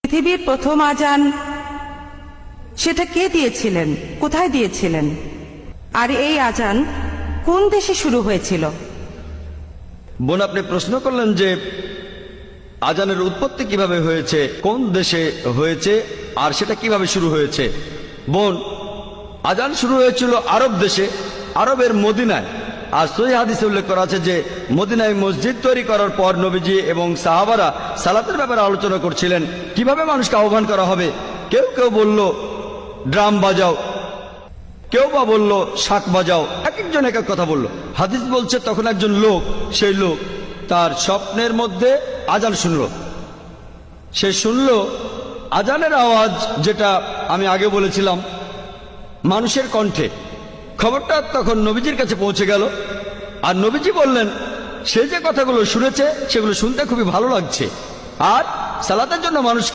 পৃথিবীর প্রথম আজান সেটা কে দিয়েছিলেন, কোথায় দিয়েছিলেন, আর এই আজান কোন দেশে শুরু হয়েছিল? বোন, আপনি প্রশ্ন করলেন যে আজানের উৎপত্তি কিভাবে হয়েছে, কোন দেশে হয়েছে, আর সেটা কিভাবে শুরু হয়েছে। বোন, আজান শুরু হয়েছিল আরব দেশে, আরবের মদিনায়। আর সহিহ হাদিসে উল্লেখ করা আছে যে মদিনায় মসজিদ তৈরি করার পর নবীজি এবং সাহাবারা সালাতের ব্যাপারে আলোচনা করছিলেন, কিভাবে মানুষকে আহ্বান করা হবে। কেউ কেউ বলল ড্রাম বাজাও, কেউ বা বলল শাক বাজাও, এক একজন এক এক কথা বলল। হাদিস বলছে তখন একজন লোক, সেই লোক তার স্বপ্নের মধ্যে আজান শুনল। সে শুনল আজানের আওয়াজ, যেটা আমি আগে বলেছিলাম মানুষের কণ্ঠে। খবরটা তখন নবীজির কাছে পৌঁছে গেল, আর নবীজি বললেন সে যে কথাগুলো শুনেছে সেগুলো শুনতে খুবই ভালো লাগছে, আর সালাতের জন্য মানুষ